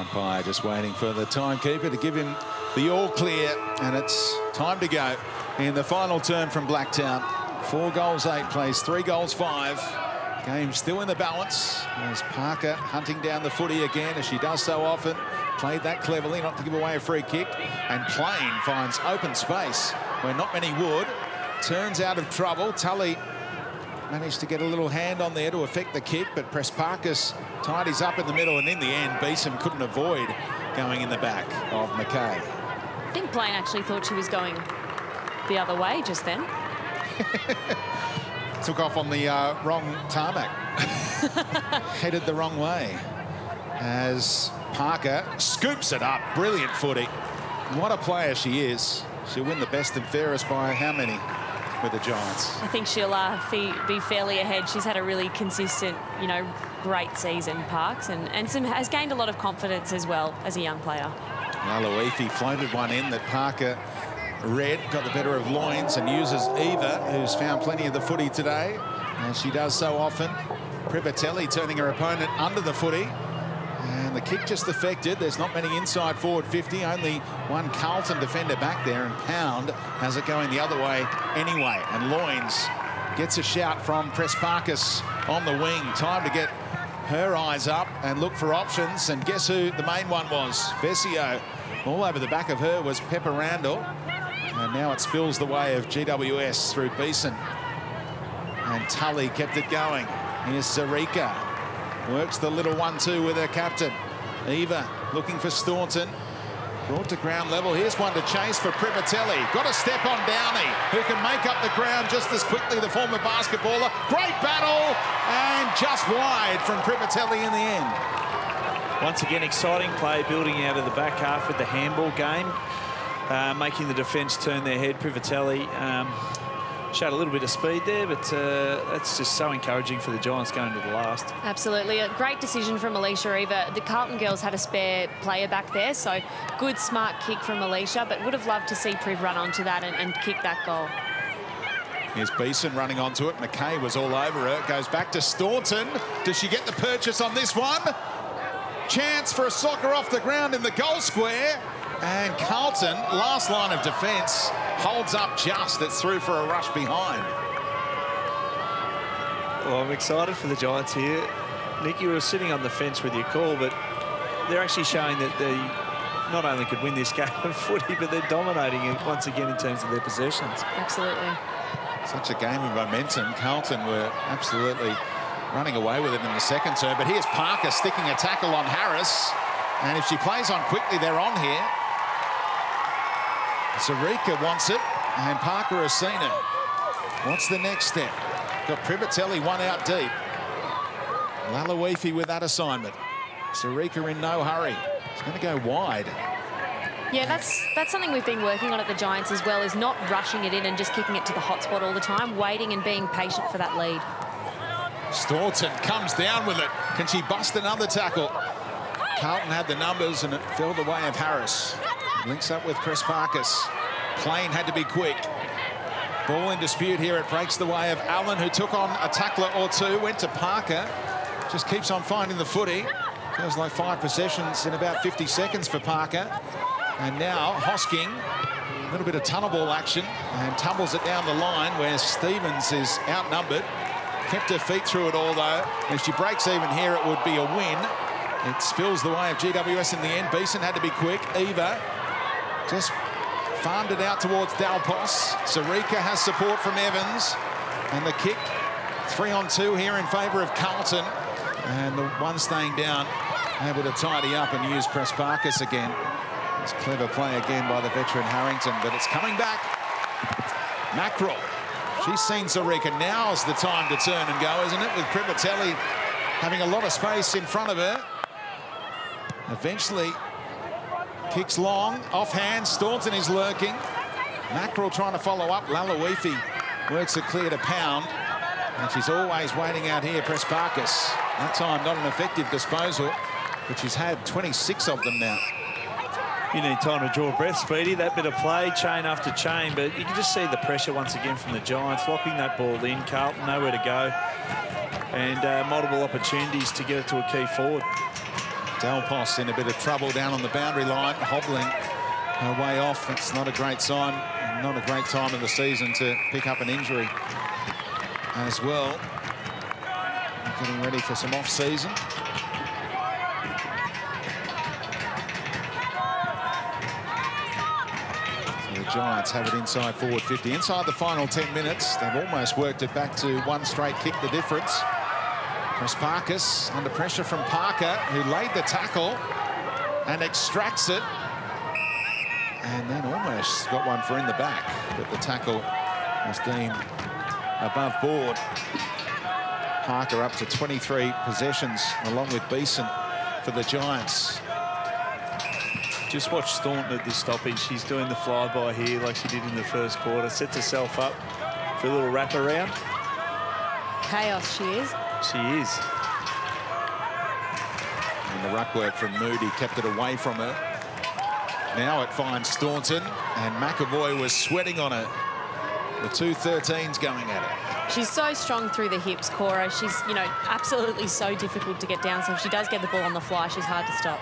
Umpire just waiting for the timekeeper to give him the all clear, and it's time to go in the final turn from Blacktown. 4 goals 8 plays, 3 goals 5. Game still in the balance as Parker hunting down the footy again, as she does so often. Played that cleverly not to give away a free kick, and Plain finds open space where not many would. Turns out of trouble. Tully managed to get a little hand on there to affect the kick, but Petrevski-Seton tidies up in the middle, and in the end Beeson couldn't avoid going in the back of McKay. I think Plain actually thought she was going the other way just then. Took off on the wrong tarmac. Headed the wrong way as Parker scoops it up. Brilliant footy. What a player she is. She'll win the best and fairest by how many with the Giants? I think she'll be fairly ahead. She's had a really consistent, great season, Parks, and has gained a lot of confidence as well as a young player. Aloifi floated one in that Parker read, got the better of Loins, and uses Eva, who's found plenty of the footy today, as she does so often. Privatelli turning her opponent under the footy. And the kick just affected. There's not many inside forward 50, only one Carlton defender back there, and Pound has it going the other way anyway. And Loins gets a shout from Petrevski-Seton on the wing. Time to get her eyes up and look for options. And guess who the main one was? Vesio. All over the back of her was Pepper Randall. And now it spills the way of GWS through Beeson. And Tully kept it going. Here's Sarika. Works the little 1-2 with her captain. Eva looking for Staunton. Brought to ground level. Here's one to chase for Privatelli. Got a step on Downey, who can make up the ground just as quickly, the former basketballer. Great battle, and just wide from Privatelli in the end. Once again, exciting play building out of the back half with the handball game. Making the defence turn their head. Privatelli showed a little bit of speed there, but that's just so encouraging for the Giants going to the last. Absolutely. A great decision from Alicia Eva. The Carlton girls had a spare player back there, so good, smart kick from Alicia, but would have loved to see Priv run onto that and kick that goal. Here's Beeson running onto it. McKay was all over her. Goes back to Staunton. Does she get the purchase on this one? Chance for a soccer off the ground in the goal square. And Carlton, last line of defence, holds up just. It's through for a rush behind. Well, I'm excited for the Giants here. Nick, you were sitting on the fence with your call, but they're actually showing that they not only could win this game of footy, but they're dominating it once again in terms of their possessions. Absolutely. Such a game of momentum. Carlton were absolutely running away with it in the second term. But here's Parker sticking a tackle on Harris. And if she plays on quickly, they're on here. Sarika wants it, and Parker has seen it. What's the next step? Got Privatelli one out deep. Aloifi with that assignment. Sarika in no hurry. It's going to go wide. Yeah, that's something we've been working on at the Giants as well, is not rushing it in and just kicking it to the hot spot all the time, waiting and being patient for that lead. Staunton comes down with it. Can she bust another tackle? Carlton had the numbers, and it fell the way of Harris. Links up with Petrevski-Seton. Plain had to be quick. Ball in dispute here. It breaks the way of Allen, who took on a tackler or two. Went to Parker. Just keeps on finding the footy. Feels like 5 possessions in about 50 seconds for Parker. And now Hosking, a little bit of tunnel ball action, and tumbles it down the line where Stevens is outnumbered. Kept her feet through it all, though. If she breaks even here, it would be a win. It spills the way of GWS in the end. Beeson had to be quick. Eva just farmed it out towards Dalpos. Sarika has support from Evans. And the kick, 3-on-2 here in favour of Carlton. And the one staying down, able to tidy up and use Petrevski-Seton again. It's clever play again by the veteran Harrington, but it's coming back. Mackerel. She's seen Sarika. Now's the time to turn and go, isn't it? With Privatelli having a lot of space in front of her. Eventually, kicks long, offhand. Staunton is lurking. Mackerel trying to follow up. Aloifi works it clear to Pound. And she's always waiting out here, Petrevski-Seton. That time, not an effective disposal, but she's had 26 of them now. You need time to draw a breath, Speedy. That bit of play, chain after chain, but you can just see the pressure once again from the Giants, locking that ball in. Carlton, nowhere to go, and multiple opportunities to get it to a key forward. Delpos in a bit of trouble down on the boundary line, hobbling her way off. That's not a great sign, not a great time of the season to pick up an injury as well. Getting ready for some off-season. So the Giants have it inside forward 50. Inside the final 10 minutes, they've almost worked it back to one straight kick, the difference. Petrevski under pressure from Parker, who laid the tackle and extracts it. And then almost got one for in the back, but the tackle was deemed above board. Parker up to 23 possessions, along with Beeson for the Giants. Just watch Staunton at this stoppage. She's doing the flyby here like she did in the first quarter. Sets herself up for a little wraparound. Chaos she is. She is. And the ruck work from Moody kept it away from her. Now it finds Staunton, and McAvoy was sweating on her. The 2-13's going at it. She's so strong through the hips, Cora. She's, you know, absolutely so difficult to get down. So if she does get the ball on the fly, she's hard to stop.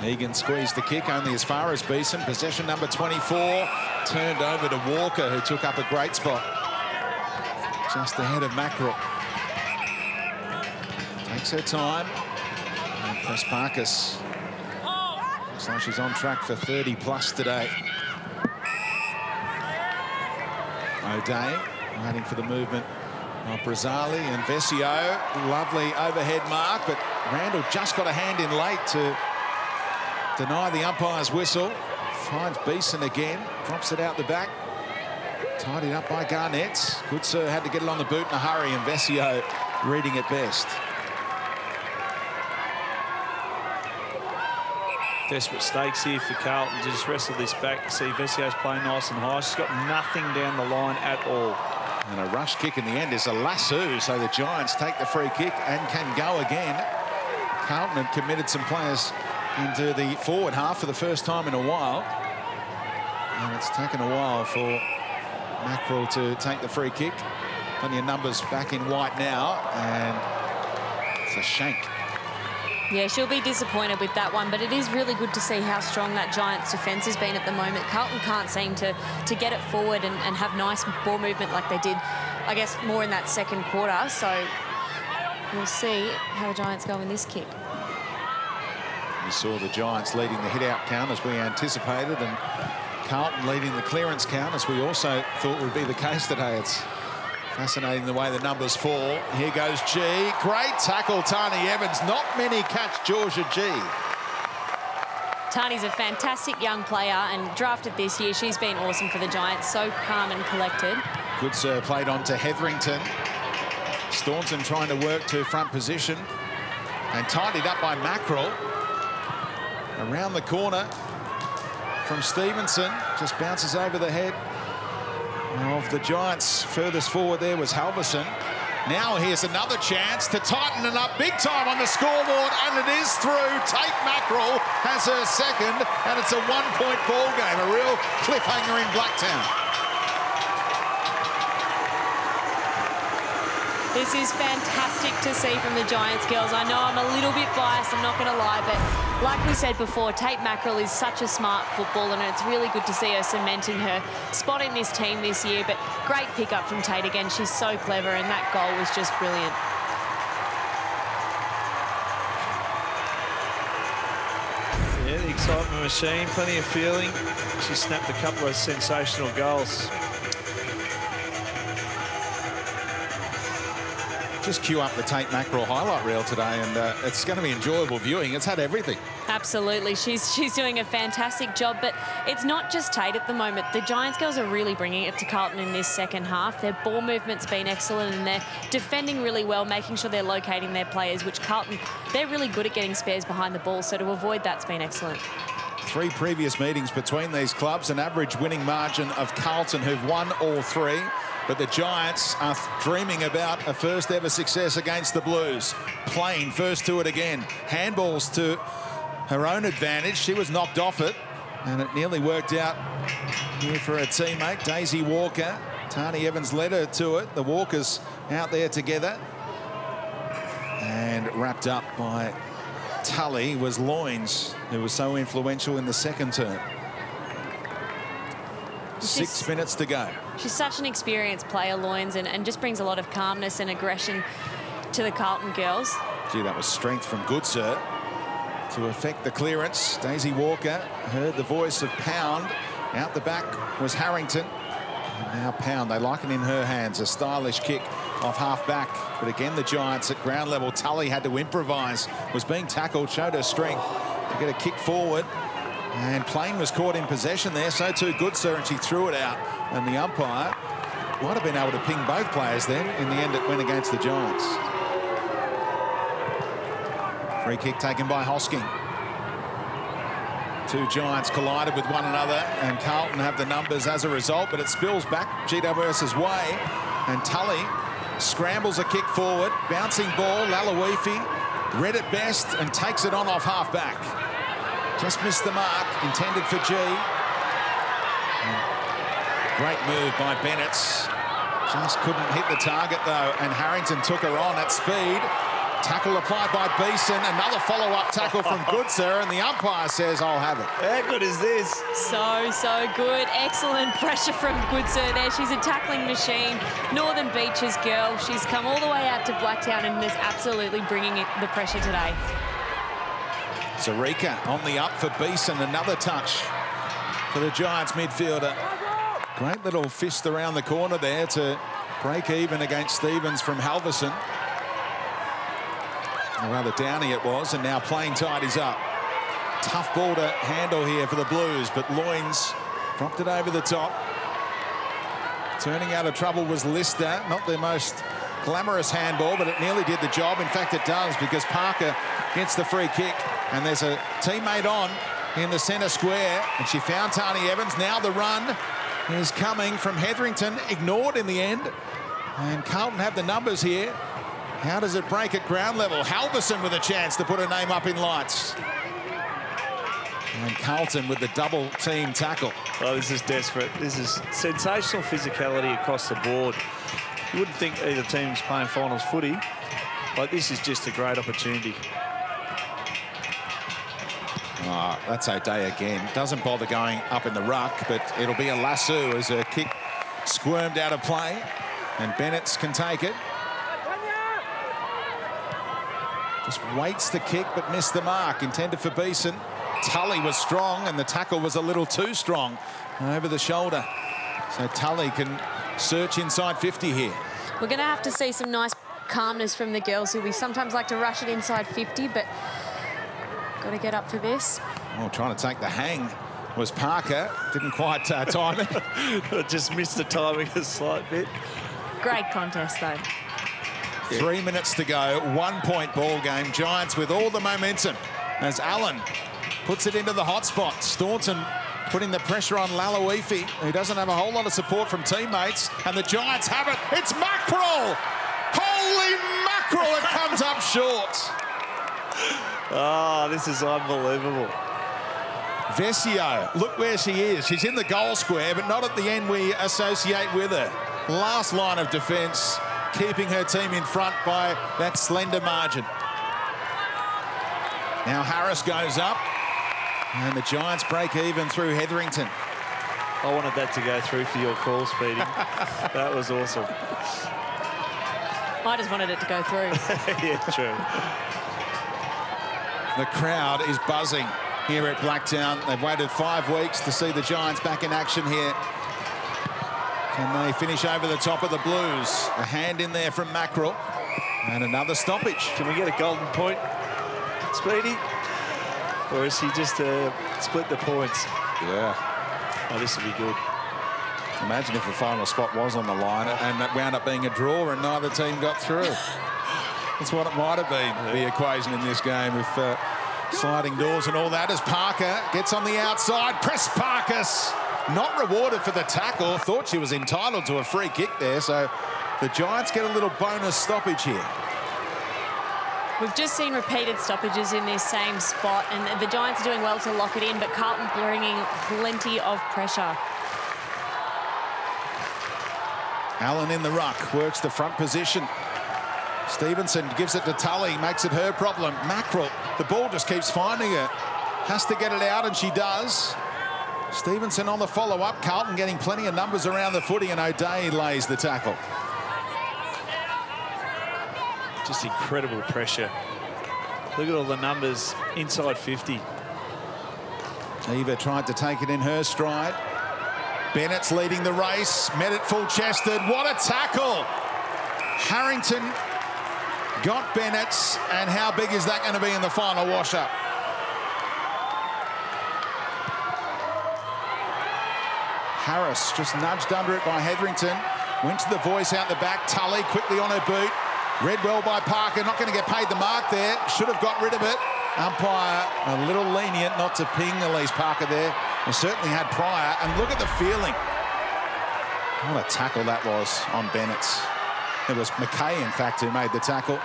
Egan squeezed the kick only as far as Beeson. Possession number 24. Turned over to Walker, who took up a great spot just ahead of Mackerel. Takes her time. And Petrevski looks like she's on track for 30+ today. O'Day waiting for the movement of Brazzali and Vesio. Lovely overhead mark, but Randall just got a hand in late to deny the umpire's whistle. Finds Beeson again, drops it out the back. Tidied up by Garnett. Goodsir had to get it on the boot in a hurry, and Vesio reading it best. Desperate stakes here for Carlton to just wrestle this back. See Vesio's playing nice and high. She's got nothing down the line at all. And a rush kick in the end is a lasso, so the Giants take the free kick and can go again. Carlton have committed some players into the forward half for the first time in a while. And it's taken a while for Mackerel to take the free kick. Plenty of numbers back in white now, and it's a shank. Yeah, she'll be disappointed with that one, but it is really good to see how strong that Giants defence has been at the moment. Carlton can't seem to get it forward and have nice ball movement like they did, I guess, more in that second quarter. So we'll see how the Giants go in this kick. We saw the Giants leading the hit-out count as we anticipated, and Carlton leading the clearance count as we also thought would be the case today. It's fascinating the way the numbers fall. Here goes G. Great tackle, Tani Evans. Not many catch Georgia G. Tani's a fantastic young player and drafted this year. She's been awesome for the Giants, so calm and collected. Goodsir played on to Hetherington. Staunton trying to work to front position and tidied up by Mackerel. Around the corner from Stevenson. Just bounces over the head of the Giants. Furthest forward there was Halverson. Now here's another chance to tighten it up big time on the scoreboard, and it is through. Tate Mackerel has her second, and it's a one-point ball game. A real cliffhanger in Blacktown. This is fantastic to see from the Giants girls. I know I'm a little bit biased, I'm not going to lie, but like we said before, Tate Mackerel is such a smart footballer, and it's really good to see her cementing her spot in this team this year. But great pickup from Tate again. She's so clever, and that goal was just brilliant. Yeah, the excitement machine, plenty of feeling. She snapped a couple of sensational goals. Just cue up the Tate Mackerel highlight reel today, and it's going to be enjoyable viewing. It's had everything. Absolutely. She's doing a fantastic job, but it's not just Tate at the moment. The Giants girls are really bringing it to Carlton in this second half. Their ball movement's been excellent, and they're defending really well, making sure they're locating their players, which Carlton, they're really good at getting spares behind the ball, so to avoid that's been excellent. 3 previous meetings between these clubs, an average winning margin of Carlton, who've won all 3. But the Giants are dreaming about a first ever success against the Blues. Plain first to it again. Handballs to her own advantage. She was knocked off it, and it nearly worked out here for her teammate, Daisy Walker. Tani Evans led her to it. The Walkers out there together. And wrapped up by Tully was Loynes, who was so influential in the second term. 6 minutes to go. She's such an experienced player, Loynes, and just brings a lot of calmness and aggression to the Carlton girls. Gee, that was strength from Goodsir to effect the clearance. Daisy Walker heard the voice of Pound. Out the back was Harrington. And now Pound, they like it in her hands. A stylish kick off half back. But again, the Giants at ground level. Tully had to improvise. Was being tackled, showed her strength to get a kick forward. And Plain was caught in possession there. So too Goodsir, and she threw it out. And the umpire might have been able to ping both players then. In the end, it went against the Giants. Free kick taken by Hosking. Two Giants collided with one another, and Carlton have the numbers as a result, but it spills back GWS's way, and Tully scrambles a kick forward, bouncing ball. Lalawifi read it best and takes it on off half back. Just missed the mark, intended for G. Great move by Bennett. Just couldn't hit the target though, and Harrington took her on at speed. Tackle applied by Beeson. Another follow-up tackle from Goodsir, and the umpire says, I'll have it. How good is this? So good. Excellent pressure from Goodsir there. She's a tackling machine. Northern Beaches girl. She's come all the way out to Blacktown and is absolutely bringing the pressure today. Zarika on the up for Beeson. Another touch for the Giants midfielder. Great little fist around the corner there to break even against Stevens from Halverson. Rather downy it was, and now Plain tidies up. Tough ball to handle here for the Blues, but Loynes dropped it over the top. Turning out of trouble was Lister. Not the most glamorous handball, but it nearly did the job. In fact, it does, because Parker gets the free kick, and there's a teammate on in the centre square, and she found Tani Evans. Now the run is coming from Hetherington, ignored in the end, and Carlton have the numbers here. How does it break at ground level? Halverson with a chance to put her name up in lights. And Carlton with the double team tackle. Oh, this is desperate. This is sensational physicality across the board. You wouldn't think either team's playing finals footy, but this is just a great opportunity. Oh, that's O'Day again. Doesn't bother going up in the ruck, but it'll be a lasso as her kick squirmed out of play. And Bennett can take it. Just waits the kick, but missed the mark. Intended for Beeson. Tully was strong, and the tackle was a little too strong over the shoulder. So Tully can search inside 50 here. We're going to have to see some nice calmness from the girls, who we sometimes like to rush it inside 50, but got to get up for this. Oh, trying to take the hang was Parker. Didn't quite time it. Just missed the timing a slight bit. Great contest, though. 3 minutes to go, 1 point ball game. Giants with all the momentum as Allen puts it into the hot spot. Staunton putting the pressure on Lalawifi, who doesn't have a whole lot of support from teammates, and the Giants have it. It's Mackerel! Holy mackerel, it comes up short. Oh, this is unbelievable. Vesio, look where she is. She's in the goal square, but not at the end we associate with her. Last line of defence, keeping her team in front by that slender margin. Now Harris goes up, and the Giants break even through Hetherington. I wanted that to go through for your call, Speedy. That was awesome. I just wanted it to go through. Yeah, true. The crowd is buzzing here at Blacktown. They've waited 5 weeks to see the Giants back in action here. Can they finish over the top of the Blues? A hand in there from Mackerel. And another stoppage. Can we get a golden point, Speedy? Or is he just split the points? Yeah. Oh, this would be good. Imagine if the final spot was on the line and it wound up being a draw and neither team got through. That's what it might have been, the equation in this game, with sliding doors and all that, as Parker gets on the outside. Petrevski-Seton not rewarded for the tackle. Thought she was entitled to a free kick there, so the Giants get a little bonus stoppage here. We've just seen repeated stoppages in this same spot, and the Giants are doing well to lock it in, but Carlton bringing plenty of pressure. Allen in the ruck, works the front position. Stevenson gives it to Tully, makes it her problem. Mackerel, the ball just keeps finding her. Has to get it out, and she does. Stevenson on the follow-up. Carlton getting plenty of numbers around the footy, and O'Day lays the tackle. Just incredible pressure. Look at all the numbers inside 50. Eva tried to take it in her stride. Bennett's leading the race. Met it full-chested. What a tackle! Harrington got Bennett's, and how big is that going to be in the final wash-up? Harris just nudged under it by Hetherington. Went to the voice out the back. Tully quickly on her boot. Read well by Parker. Not going to get paid the mark there. Should have got rid of it. Umpire a little lenient not to ping Elise Parker there. He certainly had Pryor. And look at the feeling. What a tackle that was on Bennett's. It was McKay, in fact, who made the tackle.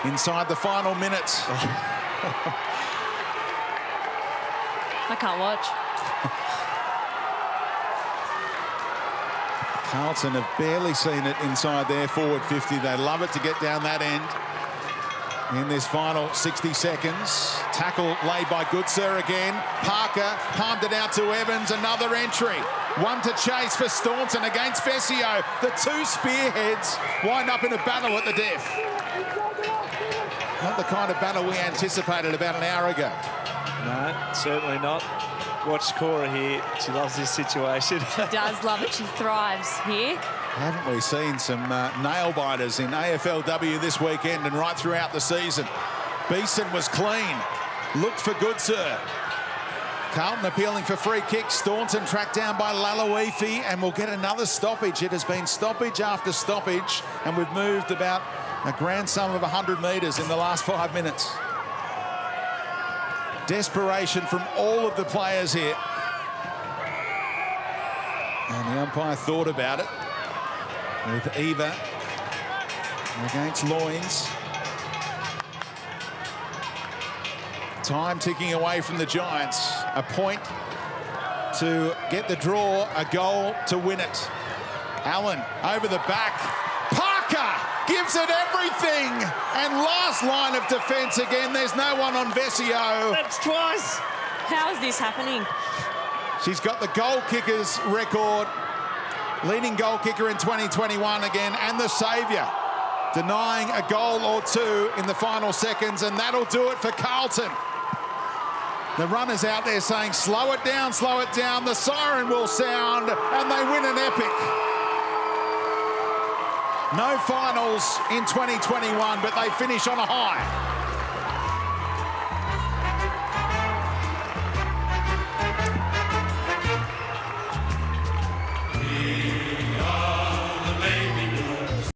Inside the final minutes. I can't watch. Carlton have barely seen it inside their forward 50. They love it to get down that end in this final 60 seconds. Tackle laid by Goodsir again. Parker palmed it out to Evans. Another entry. One to chase for Staunton against Vesio. The two spearheads wind up in a battle at the death. Not the kind of battle we anticipated about an hour ago. No, certainly not. Watch Cora here. She loves this situation. She does love it. She thrives here. Haven't we seen some nail-biters in AFLW this weekend and right throughout the season? Beeson was clean. Looked for Goodsir. Carlton appealing for free kicks. Staunton tracked down by Laluifi, and we'll get another stoppage. It has been stoppage after stoppage, and we've moved about a grand sum of 100 metres in the last 5 minutes. Desperation from all of the players here. And the umpire thought about it with Eva against Loynes. Time ticking away from the Giants. A point to get the draw, a goal to win it. Allen over the back. Parker gives it everything. And last line of defence again. There's no one on Vesio. That's twice. How is this happening? She's got the goal kicker's record. Leading goal kicker in 2021 again, and the saviour. Denying a goal or two in the final seconds, and that'll do it for Carlton. The runners out there saying, slow it down, slow it down. The siren will sound, and they win an epic. No finals in 2021, but they finish on a high. We are